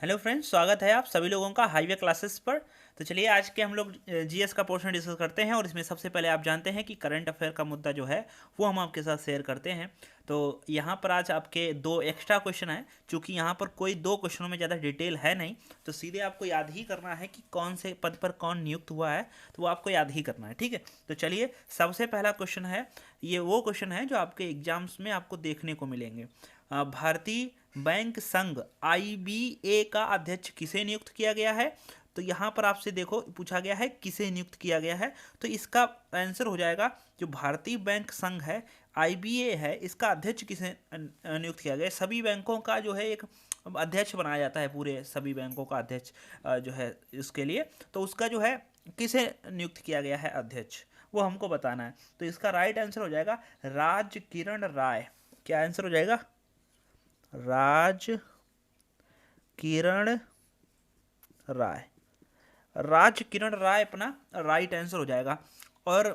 Hello friends, स्वागत है आप सभी लोगों का हाईवे क्लासेस पर। तो चलिए आज के हम लोग जीएस का पोर्शन डिस्कस करते हैं और इसमें सबसे पहले आप जानते हैं कि करंट अफेयर का मुद्दा जो है वो हम आपके साथ शेयर करते हैं। तो यहाँ पर आज आपके दो एक्स्ट्रा क्वेश्चन हैं। चूँकि यहाँ पर कोई दो क्वेश्चनों में ज़्यादा डिटेल है नहीं, तो सीधे आपको याद ही करना है कि कौन से पद पर कौन नियुक्त हुआ है, तो वो आपको याद ही करना है। ठीक है, तो चलिए सबसे पहला क्वेश्चन है, ये वो क्वेश्चन है जो आपके एग्जाम्स में आपको देखने को मिलेंगे। भारतीय बैंक संघ आईबीए का अध्यक्ष किसे नियुक्त किया गया है? तो यहाँ पर आपसे देखो पूछा गया है किसे नियुक्त किया गया है, तो इसका आंसर हो जाएगा जो भारतीय बैंक संघ है, आईबीए है, इसका अध्यक्ष किसे नियुक्त किया गया है। सभी बैंकों का जो है एक अध्यक्ष बनाया जाता है, पूरे सभी बैंकों का अध्यक्ष जो है इसके लिए, तो उसका जो है किसे नियुक्त किया गया है अध्यक्ष, वो हमको बताना है। तो इसका राइट आंसर हो जाएगा राज किरण राय। क्या आंसर हो जाएगा? राज किरण राय। राज किरण राय अपना राइट आंसर हो जाएगा। और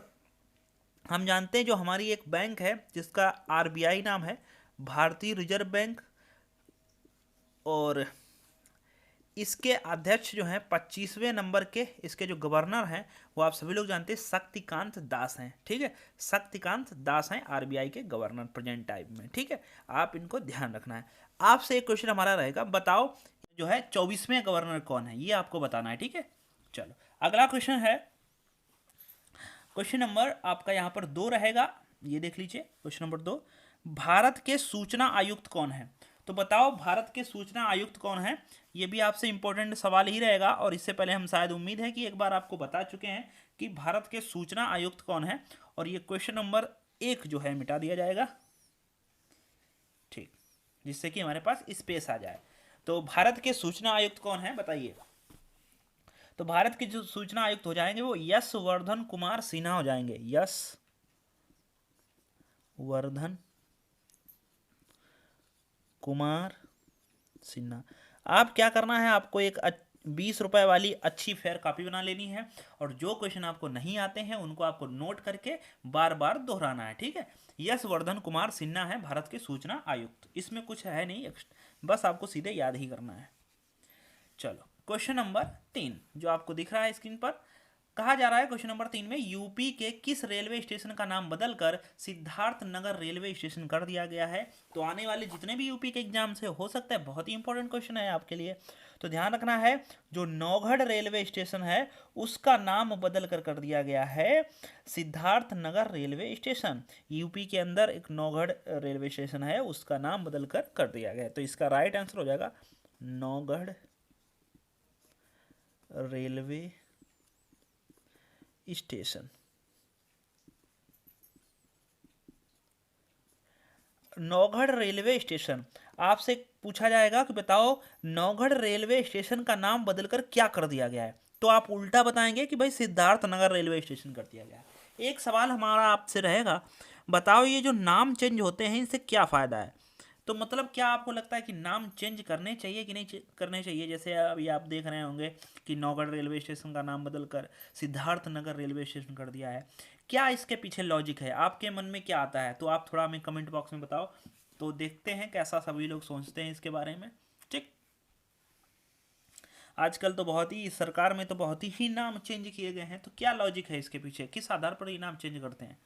हम जानते हैं जो हमारी एक बैंक है जिसका आरबीआई नाम है, भारतीय रिजर्व बैंक, और इसके अध्यक्ष जो हैं 25वें नंबर के इसके जो गवर्नर हैं वो आप सभी लोग जानते हैं शक्तिकांत दास हैं। ठीक है, शक्तिकांत दास हैं आरबीआई के गवर्नर प्रेजेंट टाइम में। ठीक है, आप इनको ध्यान रखना है। आपसे एक क्वेश्चन हमारा रहेगा, बताओ जो है 24वें गवर्नर कौन है, ये आपको बताना है। ठीक है, चलो अगला क्वेश्चन है, क्वेश्चन नंबर आपका यहाँ पर 2 रहेगा। ये देख लीजिए क्वेश्चन नंबर 2, भारत के सूचना आयुक्त कौन है? तो बताओ भारत के सूचना आयुक्त कौन है। ये भी आपसे इंपॉर्टेंट सवाल ही रहेगा, और इससे पहले हम शायद उम्मीद है कि एक बार आपको बता चुके हैं कि भारत के सूचना आयुक्त कौन है। और ये क्वेश्चन नंबर 1 जो है मिटा दिया जाएगा, ठीक, जिससे कि हमारे पास स्पेस आ जाए। तो भारत के सूचना आयुक्त कौन है बताइए। तो भारत के जो सूचना आयुक्त हो जाएंगे वो यश वर्धन कुमार सिन्हा हो जाएंगे। यश वर्धन कुमार सिन्हा। आप क्या करना है, आपको एक 20 रुपए वाली अच्छी फेयर कॉपी बना लेनी है, और जो क्वेश्चन आपको नहीं आते हैं उनको आपको नोट करके बार बार दोहराना है। ठीक है, यश वर्धन कुमार सिन्हा है भारत के सूचना आयुक्त, इसमें कुछ है नहीं, बस आपको सीधे याद ही करना है। चलो क्वेश्चन नंबर 3 जो आपको दिख रहा है स्क्रीन पर, कहा जा रहा है क्वेश्चन नंबर 3 में यूपी के किस रेलवे स्टेशन का नाम बदलकर सिद्धार्थ नगर रेलवे स्टेशन कर दिया गया है। तो आने वाले जितने भी यूपी के एग्जाम से हो सकता है, बहुत ही इंपॉर्टेंट क्वेश्चन है आपके लिए, तो ध्यान रखना है। जो नौगढ़ रेलवे स्टेशन है उसका नाम बदल कर दिया गया है Siddharth Nagar railway station. UP के अंदर एक नौगढ़ रेलवे स्टेशन है, उसका नाम बदल कर दिया गया है। तो इसका राइट आंसर हो जाएगा Naugarh railway station. Naugarh railway station, आपसे पूछा जाएगा कि बताओ नौगढ़ रेलवे स्टेशन का नाम बदलकर क्या कर दिया गया है, तो आप उल्टा बताएंगे कि भाई सिद्धार्थ नगर रेलवे स्टेशन कर दिया गया है। एक सवाल हमारा आपसे रहेगा, बताओ ये जो नाम चेंज होते हैं इनसे क्या फ़ायदा है। तो मतलब क्या आपको लगता है कि नाम चेंज करने चाहिए कि नहीं करने चाहिए? जैसे अभी आप देख रहे होंगे कि नौगढ़ रेलवे स्टेशन का नाम बदलकर सिद्धार्थ नगर रेलवे स्टेशन कर दिया है, क्या इसके पीछे लॉजिक है, आपके मन में क्या आता है? तो आप थोड़ा हमें कमेंट बॉक्स में बताओ, तो देखते हैं कैसा सभी लोग सोचते हैं इसके बारे में। ठीक, आजकल तो बहुत ही सरकार में तो बहुत ही नाम चेंज किए गए हैं, तो क्या लॉजिक है इसके पीछे, किस आधार पर ये नाम चेंज करते हैं।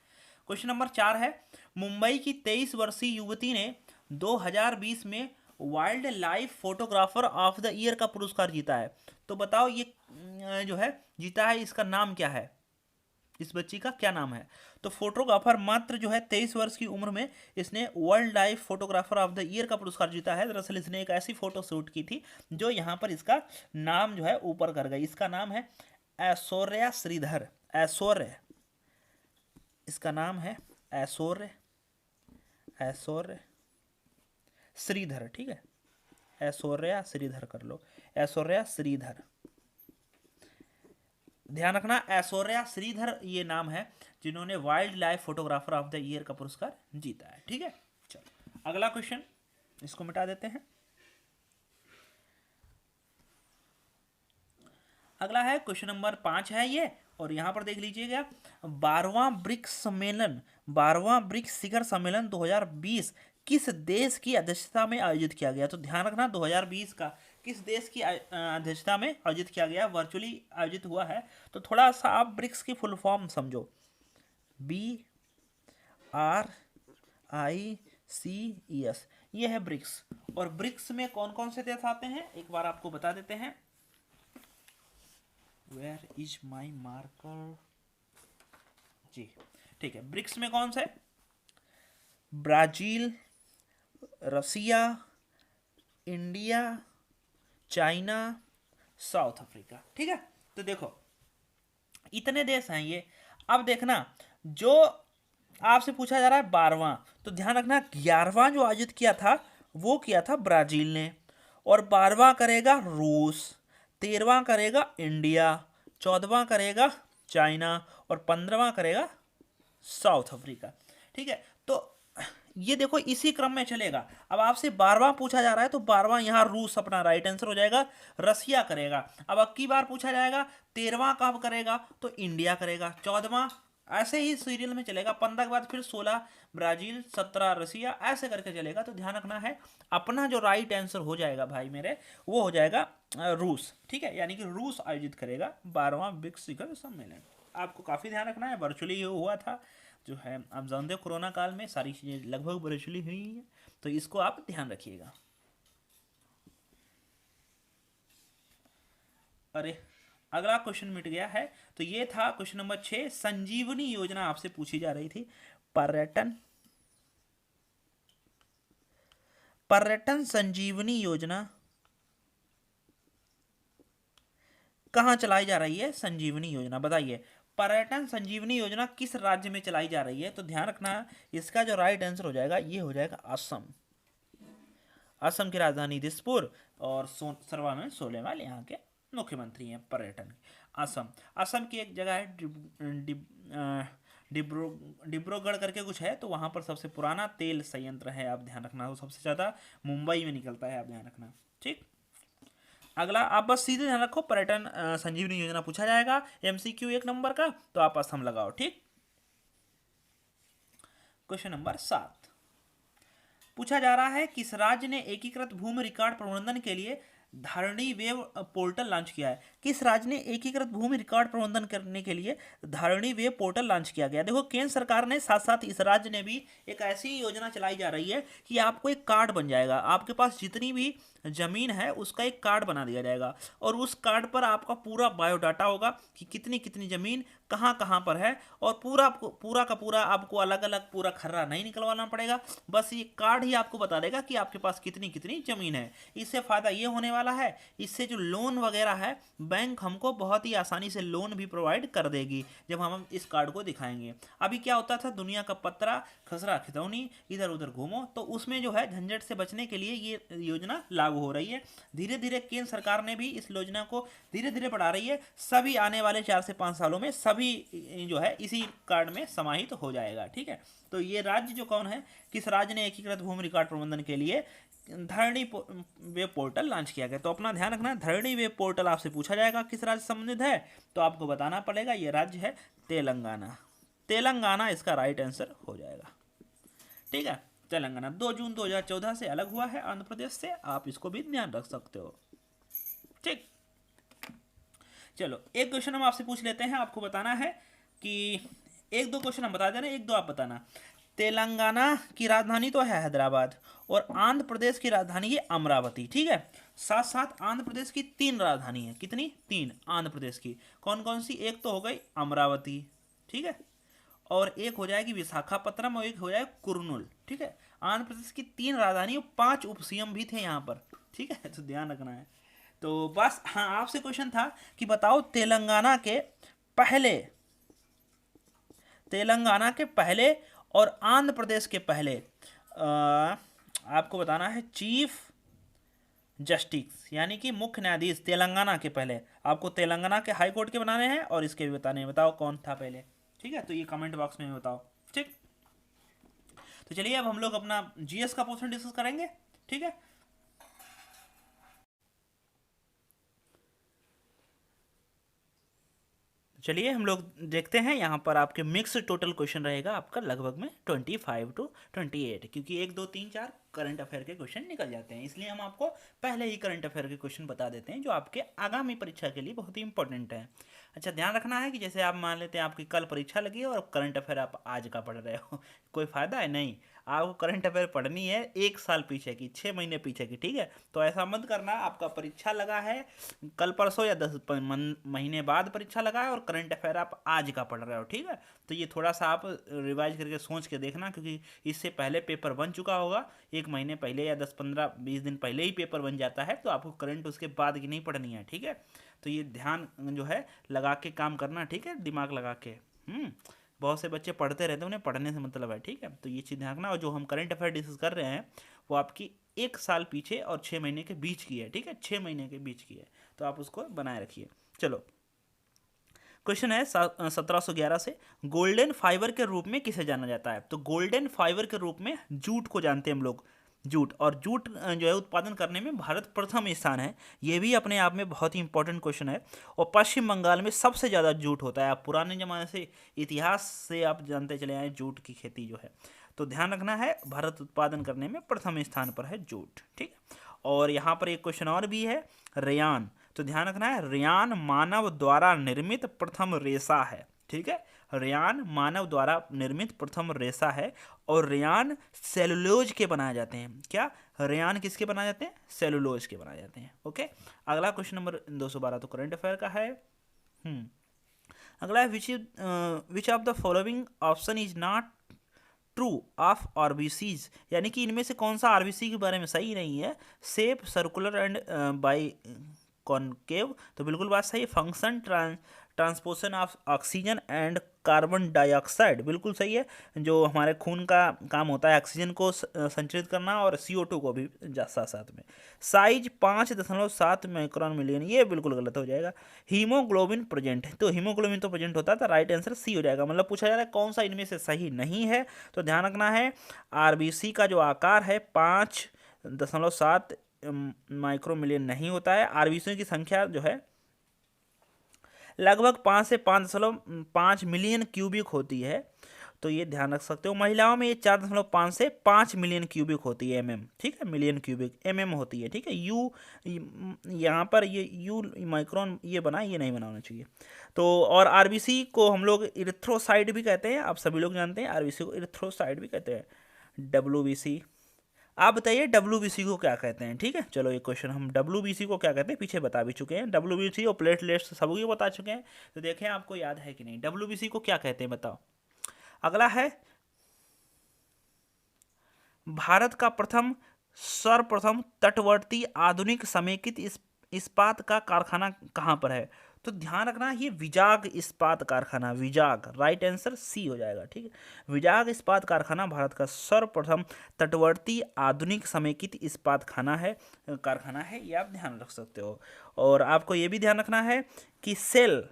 क्वेश्चन नंबर 4 है, मुंबई की 23 वर्षीय युवती ने 2020 में wild life photographer of the year का पुरस्कार जीता है। तो बताओ ये जो है जीता है, इसका नाम क्या है, इस बच्ची का क्या नाम है? तो फोटोग्राफर मात्र जो है 23 वर्ष की उम्र में इसने world life photographer of the year का पुरस्कार जीता है। दरअसल इसने एक ऐसी फोटो शूट की थी जो यहाँ पर इसका नाम जो है ऊपर कर गई। इसका नाम है ऐश्वर्या श्रीधर। ऐश्वर्य, इसका नाम है ऐश्वर्य, ऐश्वर्य श्रीधर। ठीक है, ऐश्वर्या श्रीधर कर लो, ऐश्वर्या श्रीधर। ध्यान रखना ऐश्वर्या श्रीधर ये नाम है जिन्होंने wild life photographer of the year का पुरस्कार जीता है। ठीक है, चलो अगला क्वेश्चन, इसको मिटा देते हैं। अगला है क्वेश्चन नंबर 5 है ये, और यहां पर देख लीजिएगा, 12वां ब्रिक्स शिखर सम्मेलन 2020 किस देश की अध्यक्षता में आयोजित किया गया? तो ध्यान रखना 2020 का किस देश की अध्यक्षता में आयोजित किया गया, वर्चुअली आयोजित हुआ है। तो थोड़ा सा आप ब्रिक्स की फुल फॉर्म समझो, BRICS, ये है ब्रिक्स। और ब्रिक्स में कौन कौन से देश आते हैं एक बार आपको बता देते हैं। वेयर इज माई मार्कर, जी ठीक है। ब्रिक्स में कौन से? ब्राजील, रसिया, इंडिया, चाइना, साउथ अफ्रीका। ठीक है, तो देखो इतने देश हैं ये। अब देखना, जो आपसे पूछा जा रहा है 12वां, तो ध्यान रखना 11वां जो आयोजित किया था वो किया था ब्राजील ने, और 12वां करेगा रूस, 13वां करेगा इंडिया, 14वां करेगा चाइना, और 15वां करेगा साउथ अफ्रीका। ठीक है, तो ये देखो इसी क्रम में चलेगा। अब आपसे 12वां पूछा जा रहा है तो 12वां यहाँ रूस अपना राइट आंसर हो जाएगा, रसिया करेगा। अब की बार पूछा जाएगा 13वां कब करेगा, तो इंडिया करेगा। 14वां ऐसे ही सीरियल में चलेगा, 15 के बाद फिर 16 ब्राजील, 17 रसिया, ऐसे करके चलेगा। तो ध्यान रखना है अपना जो राइट आंसर हो जाएगा भाई मेरे, वो हो जाएगा रूस। ठीक है, यानी कि रूस आयोजित करेगा 12वां ब्रिक्स शिखर सम्मेलन। आपको काफ़ी ध्यान रखना है, वर्चुअली हुआ था जो है, आप जानते हो कोरोना काल में सारी चीज़ें लगभग वर्चुअली हुई हैं, तो इसको आप ध्यान रखिएगा। अरे अगला क्वेश्चन मिट गया है, तो ये था क्वेश्चन नंबर 6। संजीवनी योजना आपसे पूछी जा रही थी। पर्यटन संजीवनी योजना कहाँ चलाई जा रही है? संजीवनी योजना बताइए, पर्यटन संजीवनी योजना किस राज्य में चलाई जा रही है? तो ध्यान रखना इसका जो राइट आंसर हो जाएगा ये हो जाएगा असम। असम की राजधानी दिसपुर, और सर्बानंद सोनोवाल यहाँ के मुख्यमंत्री हैं पर्यटन। असम की एक जगह है डिब्रूगढ़ करके कुछ है, तो वहाँ पर सबसे पुराना तेल संयंत्र है, आप ध्यान रखना। वो सबसे ज़्यादा मुंबई में निकलता है, आप ध्यान रखना। ठीक, अगला आप बस सीधे ध्यान रखो, पर्यटन संजीवनी योजना पूछा जाएगा MCQ 1 नंबर का, तो आप असम लगाओ। ठीक, क्वेश्चन नंबर 7 पूछा जा रहा है, किस राज्य ने एकीकृत भूमि रिकॉर्ड प्रबंधन के लिए धारणी वेब पोर्टल लॉन्च किया है? किस राज्य ने एकीकृत भूमि रिकॉर्ड प्रबंधन करने के लिए धारणी वेब पोर्टल लॉन्च किया गया? देखो केंद्र सरकार ने, साथ साथ इस राज्य ने भी एक ऐसी योजना चलाई जा रही है कि आपको एक कार्ड बन जाएगा, आपके पास जितनी भी जमीन है उसका एक कार्ड बना दिया जाएगा, और उस कार्ड पर आपका पूरा बायोडाटा होगा कि कितनी कितनी जमीन कहाँ कहाँ पर है, और पूरा का पूरा आपको अलग अलग पूरा खर्रा नहीं निकलवाना पड़ेगा, बस ये कार्ड ही आपको बता देगा कि आपके पास कितनी कितनी जमीन है। इससे फ़ायदा ये होने वाला है, इससे जो लोन वगैरह है बैंक हमको बहुत ही आसानी से लोन भी प्रोवाइड कर देगी जब हम इस कार्ड को दिखाएंगे। अभी क्या होता था, दुनिया का पत्रा खसरा खितौनी, इधर उधर घूमो, तो उसमें जो है झंझट से बचने के लिए ये योजना लागू हो रही है। धीरे धीरे केंद्र सरकार ने भी इस योजना को धीरे धीरे बढ़ा रही है, सभी आने वाले 4 से 5 सालों में सभी जो है इसी कार्ड में समाहित हो जाएगा। ठीक है, तो ये राज्य जो कौन है, किस राज्य ने एकीकृत भूमि रिकॉर्ड प्रबंधन के लिए धरणी वेब पोर्टल लॉन्च किया गया? तो अपना ध्यान रखना, धरणी वेब पोर्टल आपसे पूछा जाएगा किस राज्य से संबंधित है, तो आपको बताना पड़ेगा ये राज्य है तेलंगाना। तेलंगाना इसका राइट आंसर हो जाएगा। ठीक है, तेलंगाना 2 जून 2014 से अलग हुआ है आंध्र प्रदेश से, आप इसको भी ध्यान रख सकते हो। ठीक, चलो एक क्वेश्चन हम आपसे पूछ लेते हैं, आपको बताना है कि 1-2 क्वेश्चन हम बता देना, 1-2 आप बताना। तेलंगाना की राजधानी तो है हैदराबाद, और आंध्र प्रदेश की राजधानी है अमरावती। ठीक है, साथ साथ आंध्र प्रदेश की 3 राजधानी है, कितनी? 3 आंध्र प्रदेश की। कौन कौन सी? एक तो हो गई अमरावती, ठीक है, और एक हो जाएगी विशाखापट्टनम, और एक हो जाएगा कुर्नूल। ठीक है, आंध्र प्रदेश की 3 राजधानी, 5 उप CM भी थे यहाँ पर। ठीक है, तो ध्यान रखना है। तो बस हाँ, आपसे क्वेश्चन था कि बताओ तेलंगाना के पहले और आंध्र प्रदेश के पहले आपको बताना है चीफ जस्टिस, यानी कि मुख्य न्यायाधीश तेलंगाना के पहले। आपको तेलंगाना के हाई कोर्ट के बनाने हैं और इसके भी बताने हैं, बताओ कौन था पहले। ठीक है, तो ये कमेंट बॉक्स में बताओ। ठीक, तो चलिए अब हम लोग अपना GS का पोर्शन डिस्कस करेंगे। ठीक है, चलिए हम लोग देखते हैं। यहाँ पर आपके मिक्स टोटल क्वेश्चन रहेगा आपका लगभग में 25 to 28, क्योंकि 1 2 3 4 करंट अफेयर के क्वेश्चन निकल जाते हैं, इसलिए हम आपको पहले ही करंट अफेयर के क्वेश्चन बता देते हैं जो आपके आगामी परीक्षा के लिए बहुत ही इंपॉर्टेंट है। अच्छा, ध्यान रखना है कि जैसे आप मान लेते हैं आपकी कल परीक्षा लगी है और करंट अफेयर आप आज का पढ़ रहे हो कोई फ़ायदा है नहीं। आपको करंट अफेयर पढ़नी है 1 साल पीछे की, 6 महीने पीछे की, ठीक है। तो ऐसा मत करना आपका परीक्षा लगा है कल परसों या 10 महीने बाद परीक्षा लगा है और करंट अफेयर आप आज का पढ़ रहे हो, ठीक है। तो ये थोड़ा सा आप रिवाइज करके सोच के देखना, क्योंकि इससे पहले पेपर बन चुका होगा 1 महीने पहले या 10 15 20 दिन पहले ही पेपर बन जाता है, तो आपको करंट उसके बाद की नहीं पढ़नी है, ठीक है। तो ये ध्यान जो है लगा के काम करना, ठीक है, दिमाग लगा के। बहुत से बच्चे पढ़ते रहते हैं, उन्हें पढ़ने से मतलब है, ठीक है। तो ये चीज़ ध्यान रखना। और जो हम करंट अफेयर डिस्कस कर रहे हैं वो आपकी 1 साल पीछे और 6 महीने के बीच की है, ठीक है, 6 महीने के बीच की है, तो आप उसको बनाए रखिए। चलो, क्वेश्चन है 1711 से, गोल्डन फाइबर के रूप में किसे जाना जाता है? तो गोल्डन फाइबर के रूप में जूट को जानते हैं हम लोग। जूट, और जूट जो है उत्पादन करने में भारत प्रथम स्थान है। ये भी अपने आप में बहुत ही इंपॉर्टेंट क्वेश्चन है। और पश्चिम बंगाल में सबसे ज़्यादा जूट होता है। आप पुराने ज़माने से इतिहास से आप जानते चले आए जूट की खेती जो है। तो ध्यान रखना है, भारत उत्पादन करने में प्रथम स्थान पर है जूट, ठीक है। और यहाँ पर एक क्वेश्चन और भी है, रेयान। तो ध्यान रखना है, रेयान मानव द्वारा निर्मित प्रथम रेशा है, ठीक है। रेयान मानव द्वारा निर्मित प्रथम रेशा है। और रेयान सेलुलोज के बनाए जाते हैं। क्या रेयान किसके बनाए जाते हैं? सेलुलोज के बनाए जाते हैं, ओके। अगला क्वेश्चन नंबर 212 तो करंट अफेयर का है। अगला है, which of the following option is not true of RBCs, यानी कि इनमें से कौन सा आरबीसी के बारे में सही नहीं है? Shape, circular and biconcave, तो बिल्कुल बात सही है। Function, transportation of oxygen and carbon dioxide, बिल्कुल सही है। जो हमारे खून का काम होता है ऑक्सीजन को संचरित करना और CO2 को भी साथ साथ में। साइज 5.7 माइक्रोन मिलियन, ये बिल्कुल गलत हो जाएगा। हीमोग्लोबिन प्रेजेंट, तो हीमोग्लोबिन तो प्रेजेंट होता था, राइट आंसर सी हो जाएगा। मतलब पूछा जा रहा है कौन सा इनमें से सही नहीं है, तो ध्यान रखना है आरबीसी का जो आकार है 5.7 माइक्रो मिलियन नहीं होता है। आरबीसी की संख्या जो है लगभग 5 से 5.5 मिलियन क्यूबिक होती है, तो ये ध्यान रख सकते हो। महिलाओं में ये 4.5 से 5 मिलियन क्यूबिक होती है, MM, ठीक है, मिलियन क्यूबिक MM होती है, ठीक है। यू यहाँ पर ये यू माइक्रोन ये बना, ये नहीं बनाना चाहिए। तो और आरबीसी को हम लोग इरिथ्रोसाइट भी कहते हैं, आप सभी लोग जानते हैं आरबीसी को इरिथ्रोसाइट भी कहते हैं। WBC, आप बताइए WBC को क्या कहते हैं, ठीक है। चलो एक क्वेश्चन, हम WBC को क्या कहते हैं पीछे बता भी चुके हैं। WBC और प्लेटलेट्स सभी को बता चुके हैं, तो देखें आपको याद है कि नहीं, WBC को क्या कहते हैं बताओ। अगला है, भारत का सर्वप्रथम तटवर्ती आधुनिक समेकित इस्पात का कारखाना कहाँ पर है? तो ध्यान रखना, ये विजाग इस्पात कारखाना, विजाग, राइट आंसर सी हो जाएगा, ठीक है। विजाग इस्पात कारखाना भारत का सर्वप्रथम तटवर्ती आधुनिक समेकित इस्पात कारखाना है, ये आप ध्यान रख सकते हो। और आपको ये भी ध्यान रखना है कि सेल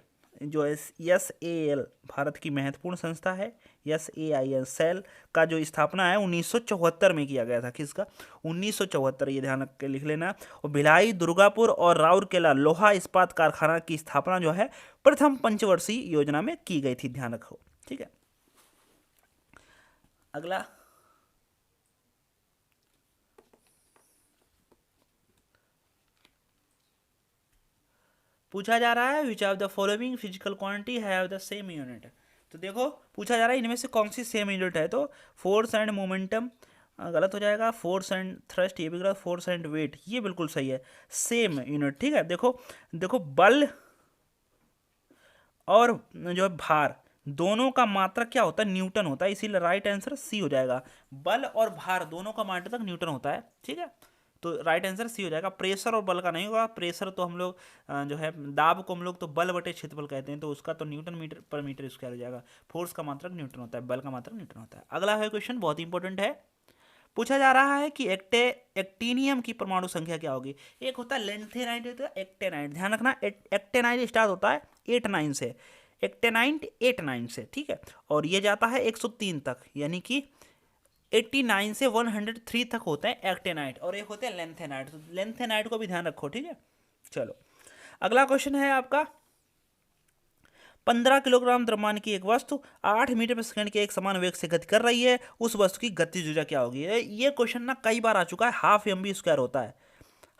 जो SAL भारत की महत्वपूर्ण संस्था है। SAIL सेल का जो स्थापना है 1974 में किया गया था। किसका? 1974, ये ध्यान रख के लिख लेना। और भिलाई, दुर्गापुर और राउरकेला लोहा इस्पात कारखाना की स्थापना जो है प्रथम पंचवर्षीय योजना में की गई थी, ध्यान रखो, ठीक है। अगला, पूछा जा रहा है which of the following physical quantity have the same unit. तो देखो पूछा जा रहा है इनमें से कौन सी सेम यूनिट है, तो फोर्स एंड मोमेंटम गलत हो जाएगा, फोर्स एंड थ्रस्ट ये भी गलत, फोर्स एंड वेट ये बिल्कुल सही है, सेम यूनिट, ठीक है। देखो देखो, बल और जो है भार दोनों का मात्रक क्या होता है? न्यूटन होता है, इसीलिए राइट आंसर सी हो जाएगा। बल और भार दोनों का मात्रक न्यूटन होता है, ठीक है, तो राइट आंसर सी हो जाएगा। प्रेशर और बल का नहीं होगा। प्रेशर तो हम लोग जो है दाब को हम लोग तो बल बटे क्षेत्रफल कहते हैं, तो उसका तो न्यूटन मीटर पर मीटर स्क्वायर हो जाएगा। फोर्स का मात्रक न्यूटन होता है, बल का मात्रक न्यूटन होता है। अगला है क्वेश्चन, बहुत इंपॉर्टेंट है। पूछा जा रहा है कि एक्टिनियम की परमाणु संख्या क्या होगी? एक होता है लेंथेनाइट, होता है एक्टेनाइट। ध्यान रखना, एक्टेनाइट स्टार्ट होता है 8-9 से, एक्टेनाइट 8-9 से, ठीक है। और ये जाता है 103 तक, यानी कि 89 से 103 तक होता है एक्टेनाइट, और एक होते हैं लेंथेनाइट। तो लेंथेनाइट को भी ध्यान रखो, ठीक है। चलो अगला क्वेश्चन है आपका, 15 किलोग्राम द्रव्यमान की एक वस्तु 8 मीटर प्रति सेकंड के एक समान वेग से गति कर रही है, उस वस्तु की गतिज ऊर्जा क्या होगी। ये क्वेश्चन ना कई बार आ चुका है। हाफ एम वी स्क्वायर होता है,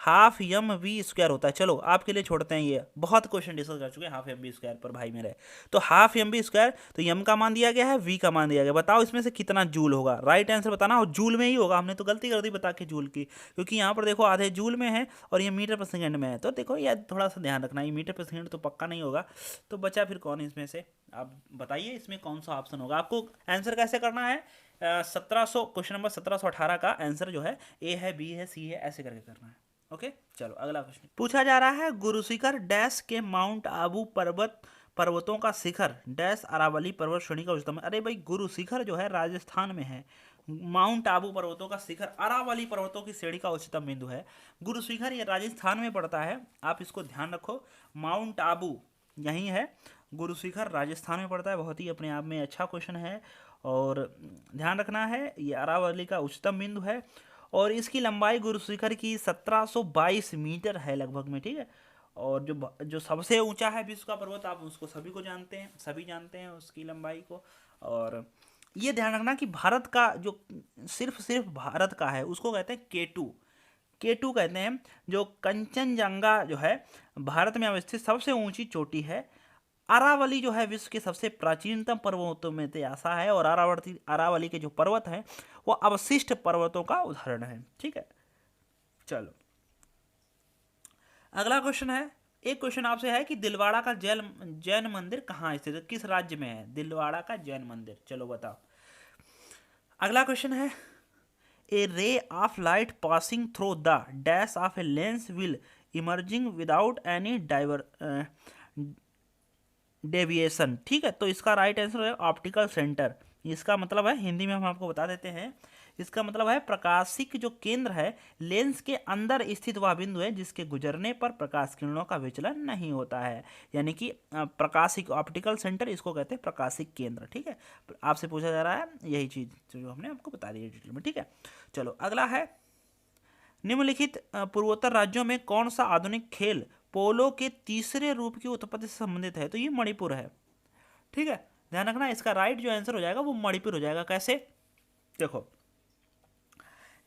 हाफ एम वी स्क्वायर होता है। चलो आपके लिए छोड़ते हैं, ये बहुत क्वेश्चन डिस्कस कर चुके हैं हाफ एम वी स्क्वायर पर भाई मेरे। तो हाफ एम वी स्क्वायर, तो एम का मान दिया गया है, वी का मान दिया गया, बताओ इसमें से कितना जूल होगा। राइट आंसर बताना, और जूल में ही होगा। हमने तो गलती कर दी बता के जूल की, क्योंकि यहाँ पर देखो आधे जूल में है और ये मीटर पर सेकेंड में है। तो देखो यार थोड़ा सा ध्यान रखना, ये मीटर पर सेकेंड तो पक्का नहीं होगा। तो बचा फिर कौन इसमें से, आप बताइए इसमें कौन सा ऑप्शन होगा। आपको आंसर कैसे करना है, 1700 क्वेश्चन नंबर 1718 का आंसर जो है ए है, बी है, सी है, ऐसे करके करना है। ओके चलो अगला क्वेश्चन पूछा जा रहा है। गुरु शिखर डैश के माउंट आबू पर्वतों का शिखर डैश अरावली पर्वत श्रेणी का उच्चतम। अरे भाई गुरु शिखर जो है राजस्थान में है, माउंट आबू पर्वतों का शिखर अरावली पर्वतों की श्रेणी का उच्चतम बिंदु है। गुरु शिखर ये राजस्थान में पड़ता है, आप इसको ध्यान रखो। माउंट आबू यही है, गुरु शिखर राजस्थान में पड़ता है। बहुत ही अपने आप में अच्छा क्वेश्चन है और ध्यान रखना है, ये अरावली का उच्चतम बिंदु है और इसकी लंबाई गुरु शिखर की 1722 मीटर है लगभग में, ठीक है। और जो सबसे ऊंचा है विश्व का पर्वत, आप उसको सभी को जानते हैं, सभी जानते हैं उसकी लंबाई को। और ये ध्यान रखना कि भारत का जो सिर्फ भारत का है उसको कहते हैं केटू कहते हैं। जो कंचनजंगा जो है भारत में अवस्थित सबसे ऊंची चोटी है। अरावली जो है विश्व के सबसे प्राचीनतम पर्वतों में से ऐसा है और अरावली के जो पर्वत हैं वो अवशिष्ट पर्वतों का उदाहरण है, ठीक है। चलो अगला क्वेश्चन है, एक क्वेश्चन आपसे है कि दिलवाड़ा का जैन मंदिर कहाँ स्थित है, किस राज्य में है दिलवाड़ा का जैन मंदिर, चलो बताओ। अगला क्वेश्चन है, a ray of light passing through the dash of a lens will emerging without any deviation, ठीक है। तो इसका राइट आंसर है ऑप्टिकल सेंटर। इसका मतलब है, हिंदी में हम आपको बता देते हैं, इसका मतलब है प्रकाशिक जो केंद्र है लेंस के अंदर स्थित वह बिंदु है जिसके गुजरने पर प्रकाश किरणों का विचलन नहीं होता है। यानी कि प्रकाशिक ऑप्टिकल सेंटर इसको कहते हैं प्रकाशिक केंद्र, ठीक है। आपसे पूछा जा रहा है यही चीज जो हमने आपको बता दी डिटेल में, ठीक है। चलो अगला है, निम्नलिखित पूर्वोत्तर राज्यों में कौन सा आधुनिक खेल पोलो के तीसरे रूप की उत्पत्ति से संबंधित है। तो ये मणिपुर है, ठीक है। ध्यान रखना इसका राइट जो आंसर हो जाएगा वो मणिपुर हो जाएगा। कैसे, देखो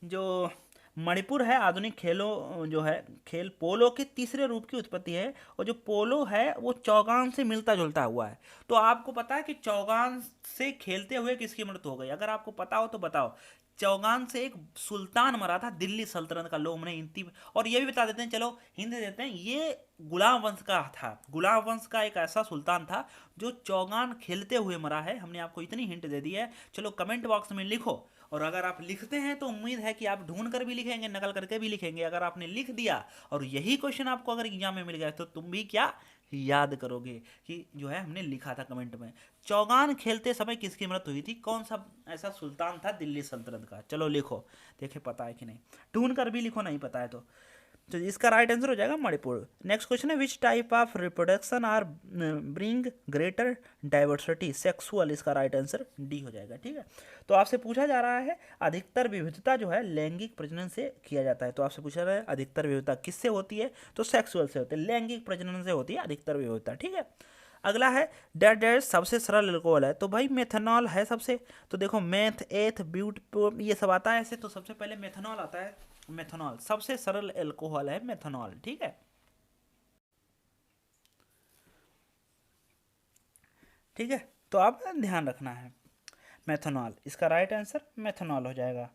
जो मणिपुर है आधुनिक खेलों जो है खेल पोलो के तीसरे रूप की उत्पत्ति है। और जो पोलो है वो चौगान से मिलता जुलता हुआ है। तो आपको पता है कि चौगान से खेलते हुए किसकी मृत्यु हो गई, अगर आपको पता हो तो बताओ। चौगान से एक सुल्तान मरा था दिल्ली सल्तनत का, लोग हमने हिंदी। और ये भी बता देते हैं, चलो हिंदी देते हैं, ये गुलाम वंश का था। गुलाम वंश का एक ऐसा सुल्तान था जो चौगान खेलते हुए मरा है। हमने आपको इतनी हिंट दे दी है। चलो कमेंट बॉक्स में लिखो, और अगर आप लिखते हैं तो उम्मीद है कि आप ढूंढ कर भी लिखेंगे, नकल करके भी लिखेंगे। अगर आपने लिख दिया और यही क्वेश्चन आपको अगर एग्जाम में मिल गया तो तुम भी क्या याद करोगे कि जो है हमने लिखा था कमेंट में। चौगान खेलते समय किसकी मृत्यु हुई थी, कौन सा ऐसा सुल्तान था दिल्ली सल्तनत का। चलो लिखो, देखे पता है कि नहीं, ढूंढ कर भी लिखो नहीं पता है तो इसका राइट आंसर हो जाएगा मणिपुर। नेक्स्ट क्वेश्चन है, which type of reproduction are bring greater diversity sexual, इसका राइट आंसर डी हो जाएगा, ठीक है। तो आपसे पूछा जा रहा है अधिकतर विविधता जो है लैंगिक प्रजनन से किया जाता है। तो आपसे पूछा रहा है अधिकतर विविधता किससे होती है, तो सेक्सुअल से होती है, लैंगिक प्रजनन से होती है अधिकतर विविधता, ठीक है। अगला है डेट सबसे सरल अल्कोहल है। तो भाई मेथनॉल है सबसे। तो देखो मेथ एथ ब्यूट ये सब आता है ऐसे, तो सबसे पहले मेथनॉल आता है। मेथनॉल सबसे सरल अल्कोहल है मेथनॉल, ठीक है। ठीक है, तो आप ध्यान रखना है मेथनॉल, इसका राइट आंसर मेथनॉल हो जाएगा।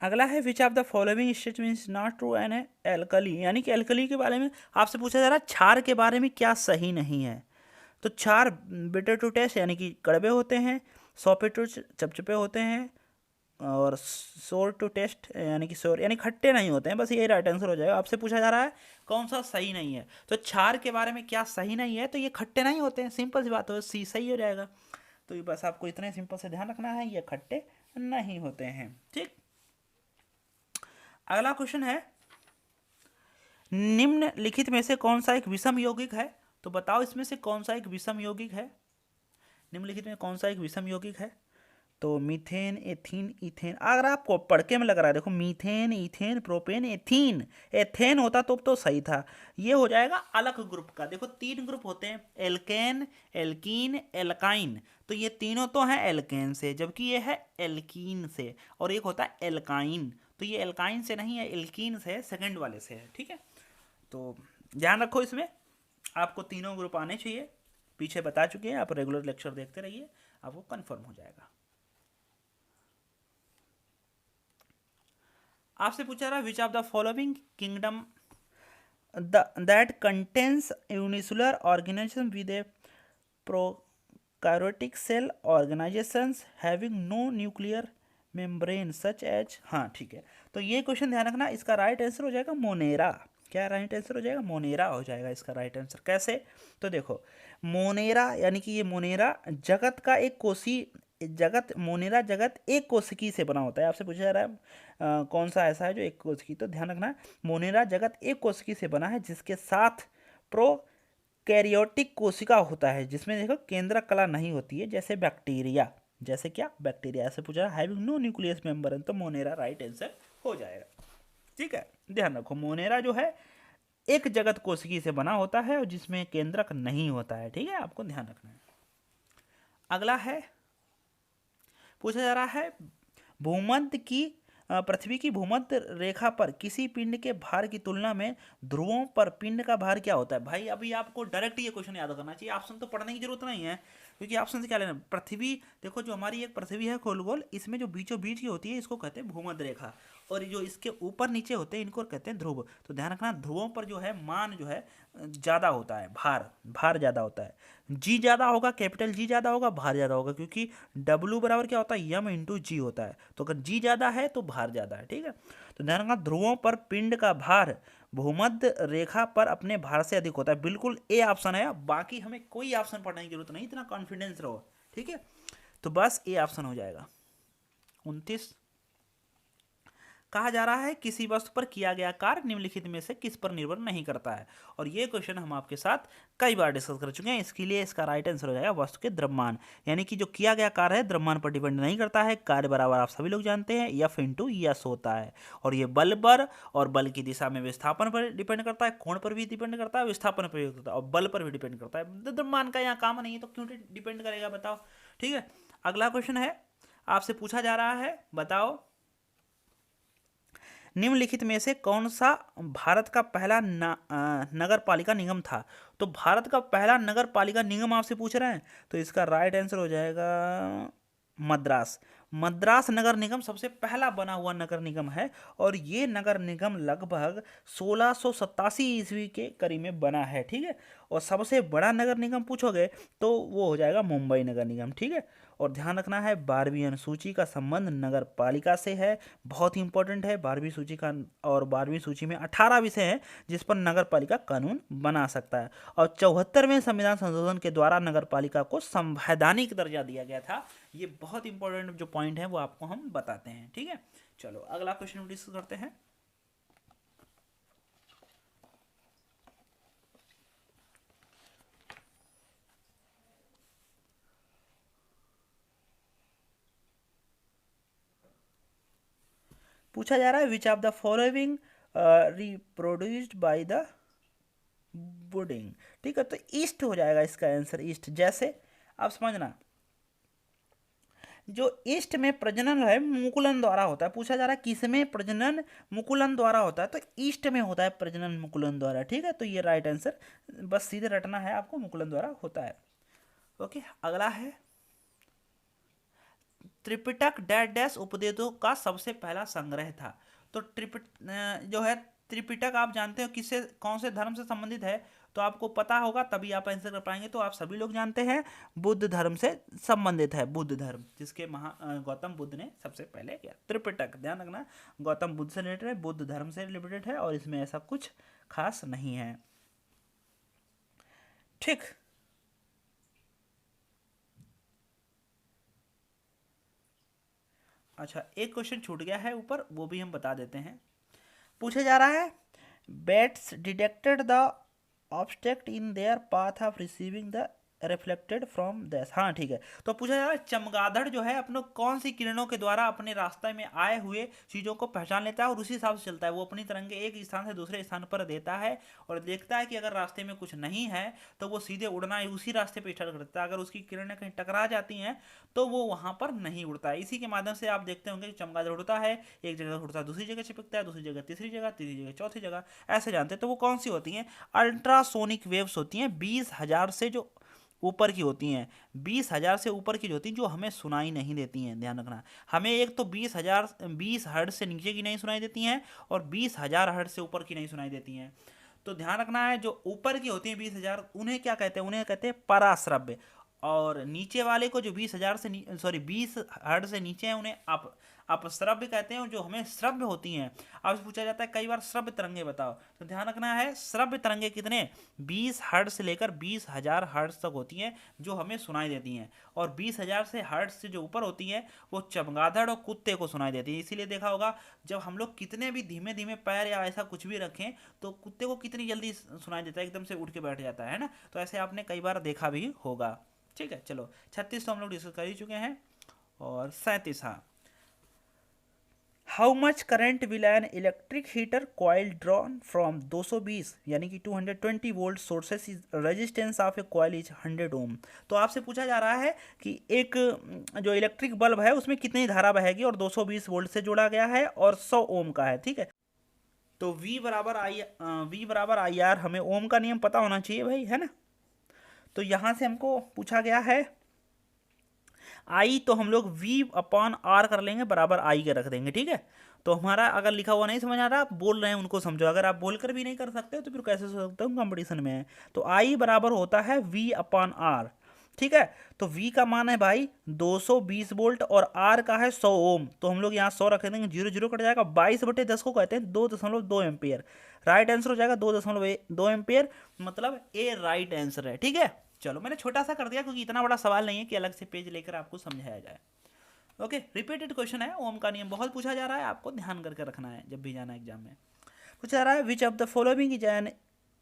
अगला है which of the following statements not true an alkali, यानी कि एल्कली के बारे में आपसे पूछा जा रहा है क्षार के बारे में क्या सही नहीं है। तो क्षार बिटर टू टेस्ट यानी कि कड़वे होते हैं, सौपे टू चपचपे होते हैं, और सोर टू टेस्ट यानी कि सोर यानी खट्टे नहीं होते हैं। बस यही राइट आंसर हो जाएगा। आपसे पूछा जा रहा है कौन सा सही नहीं है, तो क्षार के बारे में क्या सही नहीं है, तो ये खट्टे नहीं होते हैं, सिंपल सी बात है, सी सही हो जाएगा। तो ये बस आपको इतने सिंपल से ध्यान रखना है, ये खट्टे नहीं होते हैं, ठीक। अगला क्वेश्चन है, निम्नलिखित में से कौन सा एक विषम यौगिक है। तो बताओ इसमें से कौन सा एक विषम यौगिक है, निम्नलिखित में कौन सा एक विषम यौगिक है। तो मीथेन, एथीन, इथेन, अगर आपको पढ़ के में लग रहा है, देखो methane, ethane, propane, ethene, ethane होता तो सही था। ये हो जाएगा अलग ग्रुप का। देखो 3 ग्रुप होते हैं, एल्केन, एल्कीन, एल्काइन। तो ये तीनों तो हैं एल्केन से, जबकि ये है एल्कीन से, और एक होता है एल्काइन। तो ये एल्काइन से नहीं है, एल्कीन से है, सेकंड वाले से है, ठीक है। तो ध्यान रखो, इसमें आपको तीनों ग्रुप आने चाहिए। पीछे बता चुके हैं, आप रेगुलर लेक्चर देखते रहिए, आपको कंफर्म हो जाएगा। आपसे पूछा रहा which of the following kingdom that contains unicellular organism with a prokaryotic cell organisations having no nuclear membrane such as, हाँ ठीक है। तो ये क्वेश्चन ध्यान रखना, इसका राइट आंसर हो जाएगा मोनेरा। क्या राइट आंसर हो जाएगा? मोनेरा हो जाएगा इसका राइट आंसर। कैसे? तो देखो, मोनेरा यानी कि ये मोनेरा जगत का एक कोशी, जगत, मोनेरा जगत एक कोशिकी से बना होता है। आपसे पूछा जा रहा है कौन सा ऐसा है जो एक कोशिकी, तो ध्यान रखना मोनेरा जगत एक कोशिकी से बना है जिसके साथ प्रोकैरियोटिक कोशिका होता है, जिसमें देखो केंद्रक कला नहीं होती है, जैसे बैक्टीरिया। जैसे क्या? बैक्टीरिया। ऐसे पूछा हैविंग नो न्यूक्लियस मेम्ब्रेन, तो मोनेरा राइट आंसर हो जाएगा, ठीक है। ध्यान रखो, मोनेरा जो है एक जगत कोशिकी से बना होता है और जिसमें केंद्रक नहीं होता है, ठीक है, आपको ध्यान रखना है। अगला है, पूछा जा रहा है भूमध्य की पृथ्वी की भूमध्य रेखा पर किसी पिंड के भार की तुलना में ध्रुवों पर पिंड का भार क्या होता है? भाई अभी आपको डायरेक्ट ये क्वेश्चन याद करना चाहिए, ऑप्शन तो पढ़ने की जरूरत नहीं है, क्योंकि ऑप्शन से क्या लेना। पृथ्वी, देखो जो हमारी एक पृथ्वी है गोल गोल, इसमें जो बीचों बीच की होती है इसको कहते हैं भूमध्य रेखा, और जो इसके ऊपर नीचे होते हैं इनको कहते हैं ध्रुव। तो ध्यान रखना, ध्रुवों पर जो है मान जो है ज़्यादा होता है, भार ज़्यादा होता है। जी ज़्यादा होगा, कैपिटल जी ज़्यादा होगा, भार ज़्यादा होगा, क्योंकि डब्लू बराबर क्या होता है? यम इंटू जी होता है। तो अगर जी ज़्यादा है तो भार ज़्यादा है, ठीक है। तो ध्यान रखना, ध्रुवों पर पिंड का भार भूमध्य रेखा पर अपने भार से अधिक होता है। बिल्कुल ए ऑप्शन है, बाकी हमें कोई ऑप्शन पढ़ने की जरूरत नहीं, इतना कॉन्फिडेंस रहो, ठीक है। तो बस ए ऑप्शन हो जाएगा। 29, कहा जा रहा है किसी वस्तु पर किया गया कार्य निम्नलिखित में से किस पर निर्भर नहीं करता है। और ये क्वेश्चन हम आपके साथ कई बार डिस्कस कर चुके हैं, इसके लिए इसका राइट आंसर हो जाएगा वस्तु के द्रव्यमान। यानी कि जो किया गया कार्य है द्रव्यमान पर डिपेंड नहीं करता है। कार्य बराबर आप सभी लोग जानते हैं एफ इंटू यस होता है, और ये बल पर और बल की दिशा में विस्थापन पर डिपेंड करता है, कोण पर भी डिपेंड करता है, विस्थापन पर भी करता है, और बल पर भी डिपेंड करता है। द्रव्यमान का यहाँ काम नहीं है तो क्यों डिपेंड करेगा, बताओ, ठीक है। अगला क्वेश्चन है, आपसे पूछा जा रहा है, बताओ निम्नलिखित में से कौन सा भारत का पहला नगर पालिका निगम था? तो भारत का पहला नगर पालिका निगम आपसे पूछ रहे हैं, तो इसका राइट आंसर हो जाएगा मद्रास। मद्रास नगर निगम सबसे पहला बना हुआ नगर निगम है, और ये नगर निगम लगभग 1687 ईस्वी के करीब में बना है, ठीक है। और सबसे बड़ा नगर निगम पूछोगे तो वो हो जाएगा मुंबई नगर निगम, ठीक है। और ध्यान रखना है 12वीं अनुसूची का संबंध नगर पालिका से है, बहुत ही इंपॉर्टेंट है 12वीं सूची का। और 12वीं सूची में 18 विषय हैं जिस पर नगर पालिका कानून बना सकता है। और 74वें संविधान संशोधन के द्वारा नगर पालिका को संवैधानिक दर्जा दिया गया था। ये बहुत इंपॉर्टेंट जो पॉइंट है वो आपको हम बताते हैं, ठीक है। चलो अगला क्वेश्चन डिस्कस करते हैं। पूछा जा रहा है which of the following reproduced by the budding, ठीक है। तो ईस्ट हो जाएगा इसका आंसर, ईस्ट। जैसे आप समझना, जो ईस्ट में प्रजनन है मुकुलन द्वारा होता है। पूछा जा रहा है किसमें प्रजनन मुकुलन द्वारा होता है, तो ईस्ट में होता है प्रजनन मुकुलन द्वारा, ठीक है। तो ये राइट आंसर, बस सीधे रटना है आपको, मुकुलन द्वारा होता है, ओके। अगला है त्रिपिटक डैश डैश उपवेदों का सबसे पहला संग्रह था। तो जो है त्रिपिटक आप जानते हो किससे, कौन से धर्म से संबंधित है, तो आपको पता होगा तभी आप आंसर कर पाएंगे। तो आप सभी लोग जानते हैं बुद्ध धर्म से संबंधित है, बुद्ध धर्म जिसके गौतम बुद्ध ने सबसे पहले किया। त्रिपिटक ध्यान रखना, गौतम बुद्ध से रिलेटेड है, बुद्ध धर्म से रिलेटेड है, और इसमें ऐसा कुछ खास नहीं है, ठीक। अच्छा, एक क्वेश्चन छूट गया है ऊपर, वो भी हम बता देते हैं। पूछा जा रहा है bats detected the obstacle in their path of receiving the reflected from this, हाँ ठीक है। तो पूछा जा रहा है चमगादड़ जो है अपने कौन सी किरणों के द्वारा अपने रास्ते में आए हुए चीज़ों को पहचान लेता है और उसी हिसाब से चलता है। वो अपनी तरंगे एक स्थान से दूसरे स्थान पर देता है और देखता है कि अगर रास्ते में कुछ नहीं है तो वो सीधे उड़ना ही उसी रास्ते पर स्टार्ट करता है। अगर उसकी किरणें कहीं टकरा जाती हैं तो वो वहाँ पर नहीं उड़ता है। इसी के माध्यम से आप देखते होंगे कि चमगादड़ उड़ता है, एक जगह उड़ता है दूसरी जगह चिपकता है, दूसरी जगह तीसरी जगह, तीसरी जगह चौथी जगह, ऐसे जानते हैं। तो वो कौन सी होती हैं? अल्ट्रासोनिक वेव्स होती हैं, 20,000 से जो ऊपर की होती हैं, 20,000 से ऊपर की जो होती हैं, जो हमें सुनाई नहीं देती हैं। ध्यान रखना, हमें एक तो 20 हर्ट्ज से नीचे की नहीं सुनाई देती हैं और 20,000 हर्ट्ज से ऊपर की नहीं सुनाई देती हैं। तो ध्यान रखना है, जो ऊपर की होती हैं 20,000, उन्हें क्या कहते हैं? उन्हें कहते हैं पराश्रव्य। और नीचे वाले को जो 20,000 से 20 हर्ट्ज से नीचे हैं उन्हें अपश्रव्य कहते हैं, जो हमें श्रव्य होती हैं। अब पूछा जाता है कई बार श्रव्य तरंगे बताओ, तो ध्यान रखना है श्रव्य तरंगे कितने? 20 हर्ट्ज से लेकर 20,000 हर्ट्ज तक होती हैं जो हमें सुनाई देती हैं। और 20,000 से हर्ट्ज से जो ऊपर होती हैं वो चमगादड़ और कुत्ते को सुनाई देती है। इसीलिए देखा होगा जब हम लोग कितने भी धीमे धीमे पैर या ऐसा कुछ भी रखें तो कुत्ते को कितनी जल्दी सुनाई देता है, एकदम से उठ के बैठ जाता है ना। तो ऐसे आपने कई बार देखा भी होगा। ठीक है, चलो 36 तो हम लोग डिस्कस कर ही चुके हैं। और 37, हाँ, how much current will an electric heater coil drawn from 220 यानी कि 220 volt sources is resistance of A coil is 100 ओम। तो आपसे पूछा जा रहा है कि एक जो इलेक्ट्रिक बल्ब है उसमें कितनी धारा बहेगी और 220 वोल्ट से जोड़ा गया है और 100 ओम का है। ठीक है, तो V बराबर आई आर, हमें ओम का नियम पता होना चाहिए भाई, है ना। तो यहाँ से हमको पूछा गया है आई, तो हम लोग V/R कर लेंगे, बराबर आई के रख देंगे। ठीक है, तो हमारा अगर लिखा हुआ नहीं समझ आ रहा, आप बोल रहे हैं उनको समझो। अगर आप बोलकर भी नहीं कर सकते तो फिर कैसे सोच सकते हो, कंपटीशन में है। तो आई बराबर होता है V/R। ठीक है, तो V का मान है भाई 220 वोल्ट और R का है 100 ओम। तो हम लोग यहाँ 100 रख देंगे, 0 0 कट जाएगा। 22/10 को कहते हैं 2.2 एम्पियर। राइट आंसर हो जाएगा 2.2 एम्पियर, मतलब ए राइट आंसर है। ठीक है, चलो मैंने छोटा सा कर दिया क्योंकि इतना बड़ा सवाल नहीं है कि अलग से पेज लेकर आपको समझाया जाए। ओके, रिपीटेड क्वेश्चन है, ओम का नियम बहुत पूछा जा रहा है, आपको ध्यान करके रखना है जब भी जाना एग्जाम में। पूछा जा रहा है which of the following is an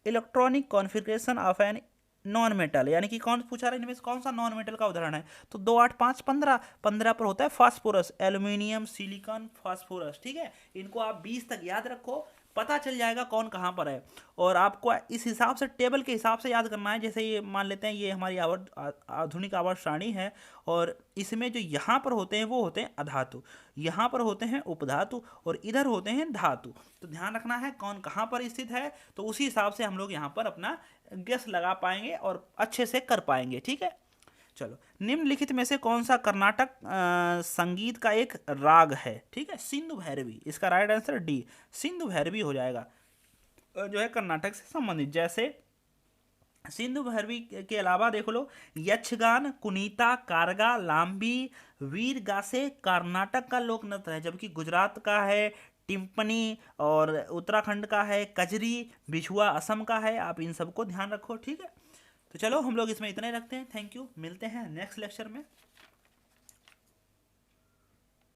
electronic configuration of an non metal, यानी कि कौन पूछा रहा है इनमें से कौन सा नॉन मेटल का उदाहरण है। तो 2 8 5 15, 15 पर होता है फास्फोरस, एल्यूमिनियम, सिलिकॉन, फास्फोरस। ठीक है, इनको आप 20 तक याद रखो, पता चल जाएगा कौन कहाँ पर है। और आपको इस हिसाब से टेबल के हिसाब से याद करना है। जैसे ये मान लेते हैं ये हमारी आधुनिक आवर्त सारणी है और इसमें जो यहाँ पर होते हैं वो होते हैं अधातु, यहाँ पर होते हैं उपधातु और इधर होते हैं धातु। तो ध्यान रखना है कौन कहाँ पर स्थित है, तो उसी हिसाब से हम लोग यहाँ पर अपना गेस लगा पाएंगे और अच्छे से कर पाएंगे। ठीक है, चलो निम्नलिखित में से कौन सा कर्नाटक संगीत का एक राग है। ठीक है, सिंधु भैरवी, इसका right answer D, Sindhu Bhairavi हो जाएगा, जो है कर्नाटक से संबंधित। जैसे सिंधु भैरवी के अलावा देख लो यक्षगान, कुनीता, कारगा, लाम्बी, वीरगासे कर्नाटक का लोक नृत्य है, जबकि गुजरात का है टिम्पनी और उत्तराखंड का है कजरी, बिछुआ असम का है। आप इन सबको ध्यान रखो। ठीक है, तो चलो हम लोग इसमें इतने रखते हैं। थैंक यू, मिलते हैं नेक्स्ट लेक्चर में।